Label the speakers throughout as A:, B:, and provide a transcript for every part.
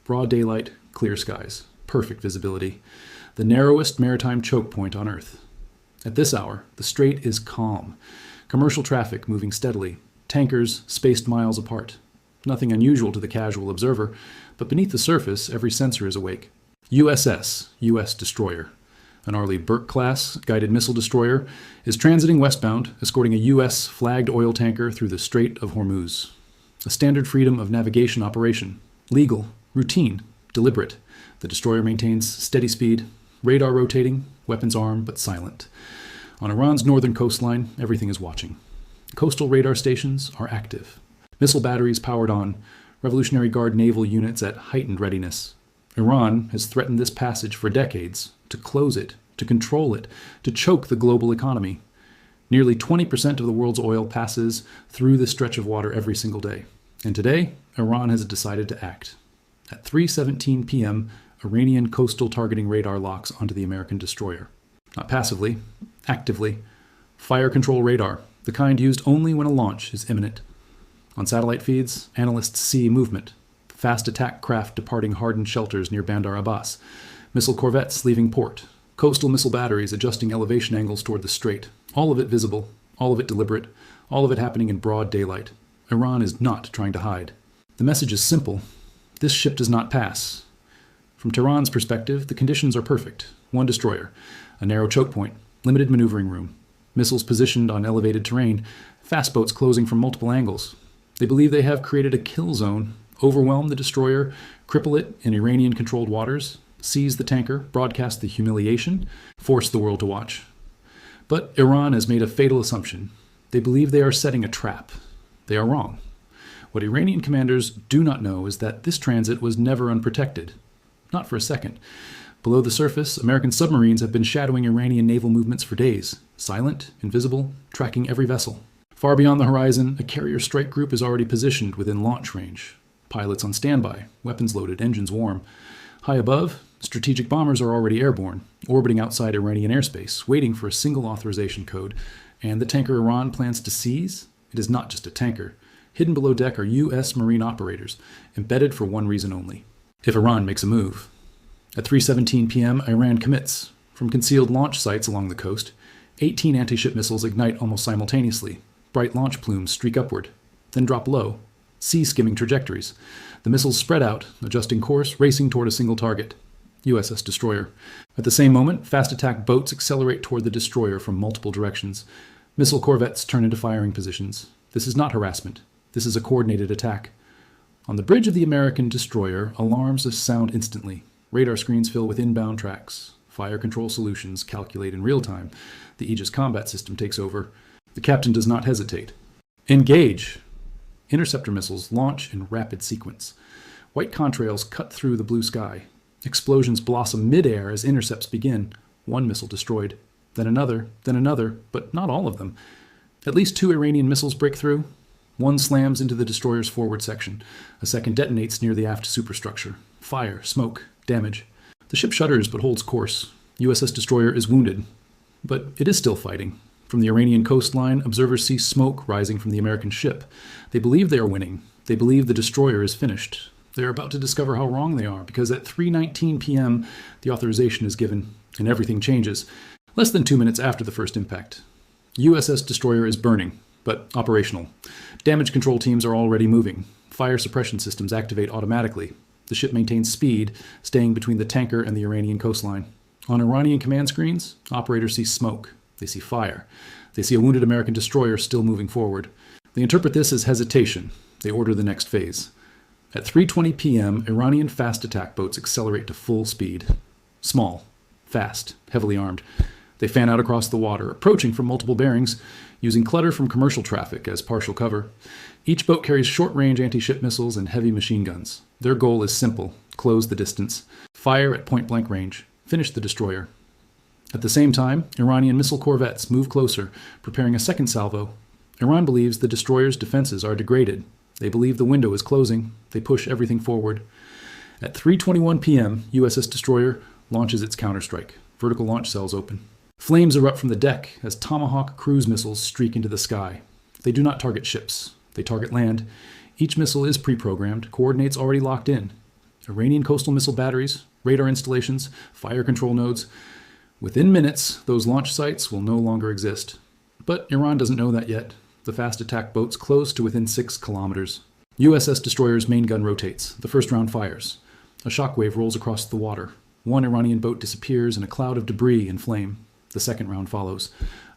A: Broad daylight, clear skies, perfect visibility. The narrowest maritime choke point on Earth. At this hour, the strait is calm. Commercial traffic moving steadily. Tankers spaced miles apart. Nothing unusual to the casual observer, but beneath the surface, every sensor is awake. USS, U.S. destroyer. An Arleigh Burke-class guided missile destroyer is transiting westbound, escorting a U.S. flagged oil tanker through the Strait of Hormuz. A standard freedom of navigation operation. Legal, routine, deliberate. The destroyer maintains steady speed, radar rotating, weapons armed but silent. On Iran's northern coastline, everything is watching. Coastal radar stations are active. Missile batteries powered on. Revolutionary Guard naval units at heightened readiness. Iran has threatened this passage for decades, to close it, to control it, to choke the global economy. Nearly 20% of the world's oil passes through this stretch of water every single day. And today, Iran has decided to act. At 3:17 p.m., Iranian coastal targeting radar locks onto the American destroyer. Not passively, actively. Fire control radar, the kind used only when a launch is imminent. On satellite feeds, analysts see movement. Fast attack craft departing hardened shelters near Bandar Abbas. Missile corvettes leaving port. Coastal missile batteries adjusting elevation angles toward the strait. All of it visible, all of it deliberate, all of it happening in broad daylight. Iran is not trying to hide. The message is simple. This ship does not pass. From Tehran's perspective, the conditions are perfect. One destroyer, a narrow choke point, limited maneuvering room, missiles positioned on elevated terrain, fast boats closing from multiple angles. They believe they have created a kill zone, overwhelm the destroyer, cripple it in Iranian-controlled waters, seize the tanker, broadcast the humiliation, force the world to watch. But Iran has made a fatal assumption. They believe they are setting a trap. They are wrong. What Iranian commanders do not know is that this transit was never unprotected. Not for a second. Below the surface, American submarines have been shadowing Iranian naval movements for days, silent, invisible, tracking every vessel. Far beyond the horizon, a carrier strike group is already positioned within launch range. Pilots on standby, weapons loaded, engines warm. High above, strategic bombers are already airborne, orbiting outside Iranian airspace, waiting for a single authorization code. And the tanker Iran plans to seize? It is not just a tanker. Hidden below deck are U.S. Marine operators, embedded for one reason only. If Iran makes a move. At 3:17 p.m., Iran commits. From concealed launch sites along the coast, 18 anti-ship missiles ignite almost simultaneously. Bright launch plumes streak upward, then drop low. Sea-skimming trajectories. The missiles spread out, adjusting course, racing toward a single target. USS destroyer. At the same moment, fast attack boats accelerate toward the destroyer from multiple directions. Missile corvettes turn into firing positions. This is not harassment. This is a coordinated attack. On the bridge of the American destroyer, alarms sound instantly. Radar screens fill with inbound tracks. Fire control solutions calculate in real time. The Aegis combat system takes over. The captain does not hesitate. Engage! Interceptor missiles launch in rapid sequence. White contrails cut through the blue sky. Explosions blossom mid-air as intercepts begin. One missile destroyed. Then another, but not all of them. At least 2 Iranian missiles break through. One slams into the destroyer's forward section. A second detonates near the aft superstructure. Fire, smoke, damage. The ship shudders but holds course. USS destroyer is wounded. But it is still fighting. From the Iranian coastline, observers see smoke rising from the American ship. They believe they are winning. They believe the destroyer is finished. They are about to discover how wrong they are, because at 3:19 p.m., the authorization is given, and everything changes. Less than 2 minutes after the first impact. USS destroyer is burning, but operational. Damage control teams are already moving. Fire suppression systems activate automatically. The ship maintains speed, staying between the tanker and the Iranian coastline. On Iranian command screens, operators see smoke. They see fire. They see a wounded American destroyer still moving forward. They interpret this as hesitation. They order the next phase. At 3:20 p.m., Iranian fast attack boats accelerate to full speed. Small, fast, heavily armed. They fan out across the water, approaching from multiple bearings, using clutter from commercial traffic as partial cover. Each boat carries short-range anti-ship missiles and heavy machine guns. Their goal is simple: close the distance. Fire at point-blank range. Finish the destroyer. At the same time, Iranian missile corvettes move closer, preparing a second salvo. Iran believes the destroyer's defenses are degraded. They believe the window is closing. They push everything forward. At 3:21 p.m., USS Destroyer launches its counterstrike. Vertical launch cells open. Flames erupt from the deck as Tomahawk cruise missiles streak into the sky. They do not target ships. They target land. Each missile is pre-programmed, coordinates already locked in. Iranian coastal missile batteries, radar installations, fire control nodes. Within minutes, those launch sites will no longer exist. But Iran doesn't know that yet. The fast attack boats close to within 6 kilometers. USS Destroyer's main gun rotates. The first round fires. A shockwave rolls across the water. One Iranian boat disappears in a cloud of debris and flame. The second round follows.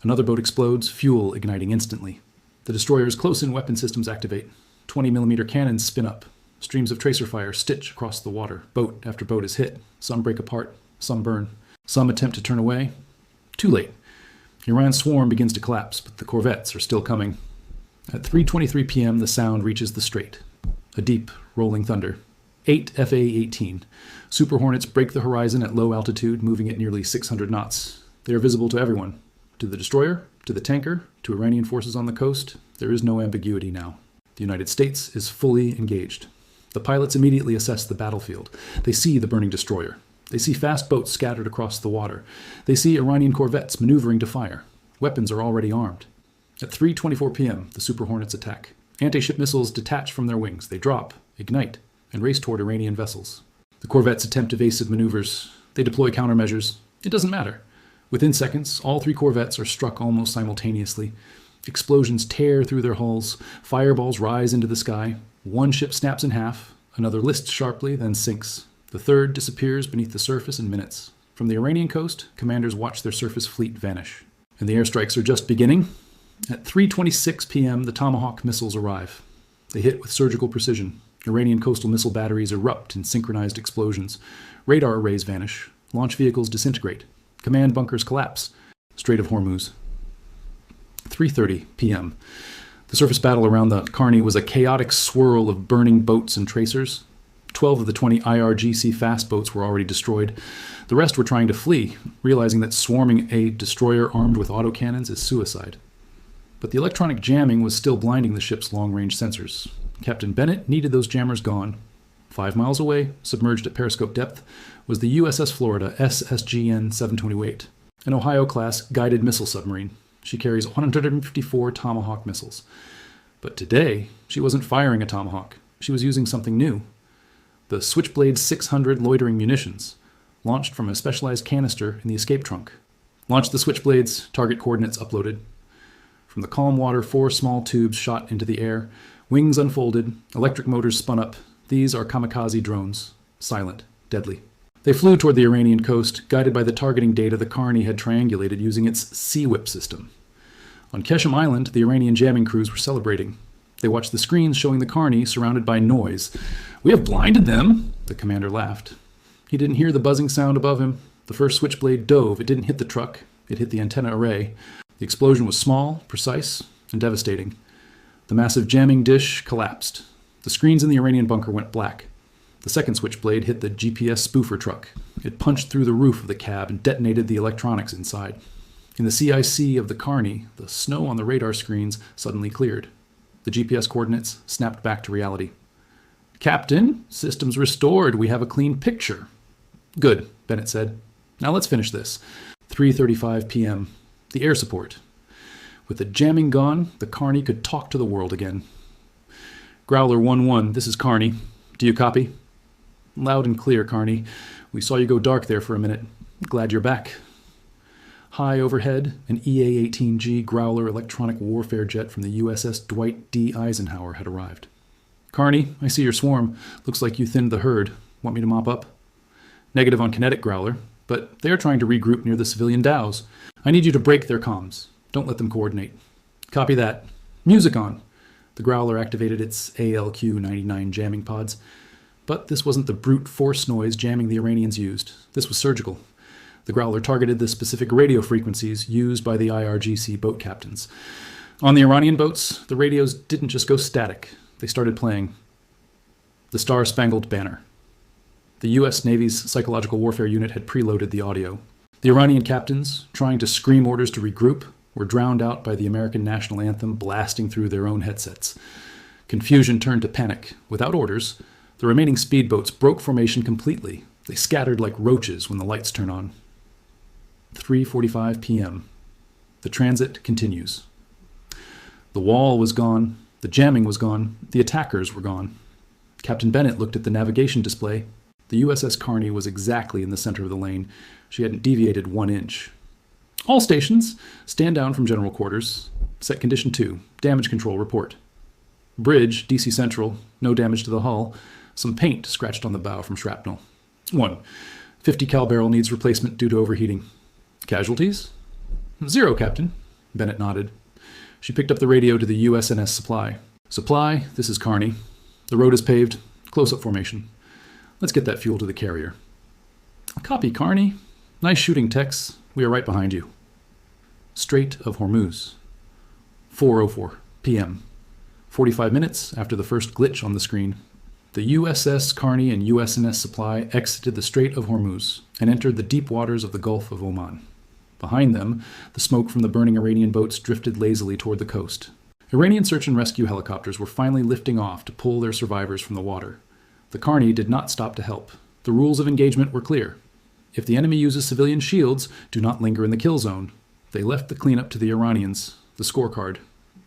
A: Another boat explodes, fuel igniting instantly. The destroyer's close-in weapon systems activate. 20mm cannons spin up. Streams of tracer fire stitch across the water. Boat after boat is hit. Some break apart. Some burn. Some attempt to turn away. Too late. Iran's swarm begins to collapse, but the corvettes are still coming. At 3:23 p.m., the sound reaches the strait. A deep, rolling thunder. 8 FA-18. Super Hornets break the horizon at low altitude, moving at nearly 600 knots. They are visible to everyone. To the destroyer, to the tanker, to Iranian forces on the coast, there is no ambiguity now. The United States is fully engaged. The pilots immediately assess the battlefield. They see the burning destroyer. They see fast boats scattered across the water. They see Iranian corvettes maneuvering to fire. Weapons are already armed. At 3:24 p.m., the Super Hornets attack. Anti-ship missiles detach from their wings. They drop, ignite, and race toward Iranian vessels. The corvettes attempt evasive maneuvers. They deploy countermeasures. It doesn't matter. Within seconds, all 3 corvettes are struck almost simultaneously. Explosions tear through their hulls. Fireballs rise into the sky. One ship snaps in half. Another lists sharply, then sinks. The third disappears beneath the surface in minutes. From the Iranian coast, commanders watch their surface fleet vanish. And the airstrikes are just beginning. At 3:26 p.m., the Tomahawk missiles arrive. They hit with surgical precision. Iranian coastal missile batteries erupt in synchronized explosions. Radar arrays vanish. Launch vehicles disintegrate. Command bunkers collapse. Strait of Hormuz. 3:30 p.m. The surface battle around the Carney was a chaotic swirl of burning boats and tracers. 12 of the 20 IRGC fast boats were already destroyed. The rest were trying to flee, realizing that swarming a destroyer armed with autocannons is suicide. But the electronic jamming was still blinding the ship's long-range sensors. Captain Bennett needed those jammers gone. 5 miles away, submerged at periscope depth, was the USS Florida SSGN 728, an Ohio-class guided missile submarine. She carries 154 Tomahawk missiles. But today, she wasn't firing a Tomahawk. She was using something new. The Switchblade 600 loitering munitions, launched from a specialized canister in the escape trunk. Launch the Switchblades, target coordinates uploaded. From the calm water, 4 small tubes shot into the air. Wings unfolded, electric motors spun up. These are kamikaze drones, silent, deadly. They flew toward the Iranian coast, guided by the targeting data the Carney had triangulated using its Sea-Whip system. On Keshem Island, the Iranian jamming crews were celebrating. They watched the screens showing the Carney surrounded by noise. "We have blinded them," the commander laughed. He didn't hear the buzzing sound above him. The first Switchblade dove. It didn't hit the truck. It hit the antenna array. The explosion was small, precise, and devastating. The massive jamming dish collapsed. The screens in the Iranian bunker went black. The second Switchblade hit the GPS spoofer truck. It punched through the roof of the cab and detonated the electronics inside. In the CIC of the Carney, the snow on the radar screens suddenly cleared. The GPS coordinates snapped back to reality. "Captain, systems restored. We have a clean picture." "Good," Bennett said. "Now let's finish this." 3:35 p.m. The air support. With the jamming gone, the Carney could talk to the world again. "Growler 1-1, this is Carney. Do you copy?" "Loud and clear, Carney. We saw you go dark there for a minute. Glad you're back." High overhead, an EA-18G Growler electronic warfare jet from the USS Dwight D. Eisenhower had arrived. "Carney, I see your swarm. Looks like you thinned the herd. Want me to mop up?" "Negative on kinetic, Growler, but they are trying to regroup near the civilian dhows. I need you to break their comms. Don't let them coordinate." "Copy that. Music on." The Growler activated its ALQ-99 jamming pods. But this wasn't the brute force noise jamming the Iranians used. This was surgical. The Growler targeted the specific radio frequencies used by the IRGC boat captains. On the Iranian boats, the radios didn't just go static. They started playing the Star-Spangled Banner. The U.S. Navy's psychological warfare unit had preloaded the audio. The Iranian captains, trying to scream orders to regroup, were drowned out by the American national anthem blasting through their own headsets. Confusion turned to panic. Without orders, the remaining speedboats broke formation completely. They scattered like roaches when the lights turn on. 3:45 p.m. The transit continues. The wall was gone. The jamming was gone. The attackers were gone. Captain Bennett looked at the navigation display. The USS Kearney was exactly in the center of the lane. She hadn't deviated 1 inch. All stations, stand down from general quarters. Set condition 2, damage control report. Bridge, DC Central, no damage to the hull. Some paint scratched on the bow from shrapnel. 1, 50 cal barrel needs replacement due to overheating. Casualties? 0, Captain. Bennett nodded. She picked up the radio to the USNS Supply. Supply, this is Kearney. The road is paved. Close-up formation. Let's get that fuel to the carrier. Copy, Kearney. Nice shooting, Tex. We are right behind you. Strait of Hormuz. 4:04 p.m. 45 minutes after the first glitch on the screen. The USS Kearney and USNS Supply exited the Strait of Hormuz and entered the deep waters of the Gulf of Oman. Behind them, the smoke from the burning Iranian boats drifted lazily toward the coast. Iranian search and rescue helicopters were finally lifting off to pull their survivors from the water. The Kearney did not stop to help. The rules of engagement were clear. If the enemy uses civilian shields, do not linger in the kill zone. They left the cleanup to the Iranians, the scorecard.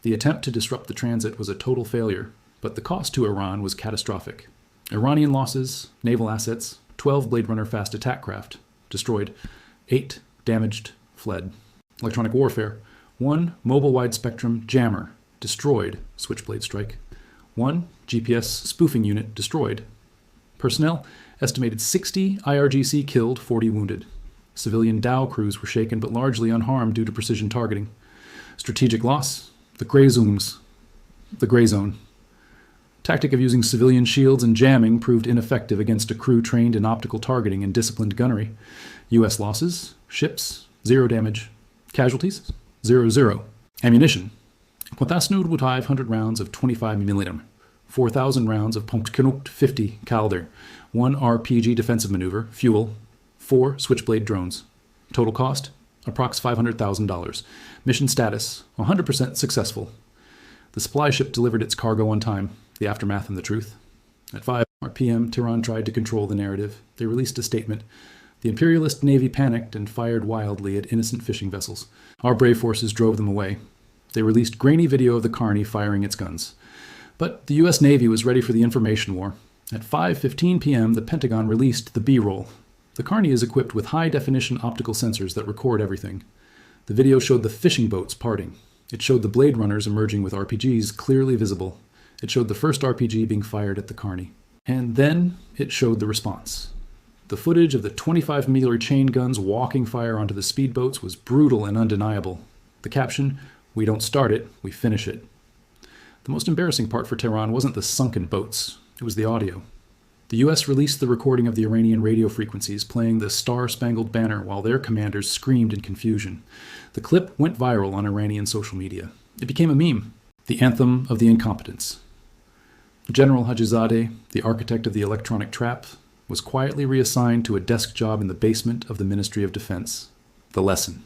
A: The attempt to disrupt the transit was a total failure, but the cost to Iran was catastrophic. Iranian losses, naval assets, 12 Blade Runner fast attack craft, destroyed, 8 damaged, fled. Electronic warfare, 1 mobile wide spectrum jammer, destroyed, switchblade strike. 1 GPS spoofing unit, destroyed. Personnel, estimated 60 IRGC killed, 40 wounded. Civilian Dow crews were shaken but largely unharmed due to precision targeting. Strategic loss, the gray zone. Tactic of using civilian shields and jamming proved ineffective against a crew trained in optical targeting and disciplined gunnery. U.S. losses, ships, 0 damage. Casualties, 0. Ammunition, 1,500 rounds of 25mm, 4,000 rounds of .50 caliber, 1 RPG defensive maneuver, fuel, 4 Switchblade drones. Total cost, approx $500,000. Mission status, 100% successful. The supply ship delivered its cargo on time. The aftermath and the truth. At 5 p.m., Tehran tried to control the narrative. They released a statement. The imperialist navy panicked and fired wildly at innocent fishing vessels. Our brave forces drove them away. They released grainy video of the Kearney firing its guns. But the U.S. Navy was ready for the information war. At 5:15 p.m., the Pentagon released the B-roll. The Kearney is equipped with high-definition optical sensors that record everything. The video showed the fishing boats parting. It showed the Blade Runners emerging with RPGs clearly visible. It showed the first RPG being fired at the Kearney. And then it showed the response. The footage of the 25mm chain guns walking fire onto the speedboats was brutal and undeniable. The caption, "We don't start it, we finish it." The most embarrassing part for Tehran wasn't the sunken boats, it was the audio. The U.S. released the recording of the Iranian radio frequencies playing the Star-Spangled Banner while their commanders screamed in confusion. The clip went viral on Iranian social media. It became a meme, the anthem of the incompetents. General Hajizadeh, the architect of the electronic trap, was quietly reassigned to a desk job in the basement of the Ministry of Defense. The lesson.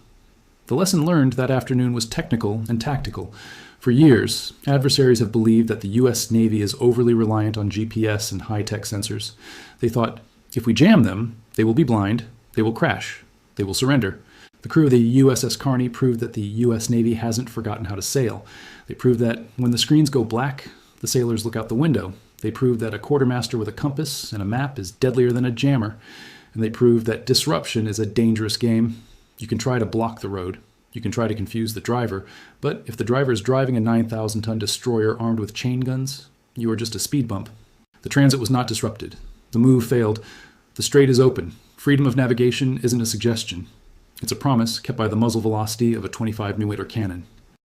A: The lesson learned that afternoon was technical and tactical. For years, adversaries have believed that the U.S. Navy is overly reliant on GPS and high-tech sensors. They thought, if we jam them, they will be blind, they will crash, they will surrender. The crew of the USS Kearney proved that the U.S. Navy hasn't forgotten how to sail. They proved that when the screens go black, the sailors look out the window. They proved that a quartermaster with a compass and a map is deadlier than a jammer. And they proved that disruption is a dangerous game. You can try to block the road. You can try to confuse the driver. But if the driver is driving a 9,000-ton destroyer armed with chain guns, you are just a speed bump. The transit was not disrupted. The move failed. The strait is open. Freedom of navigation isn't a suggestion. It's a promise kept by the muzzle velocity of a 25mm cannon.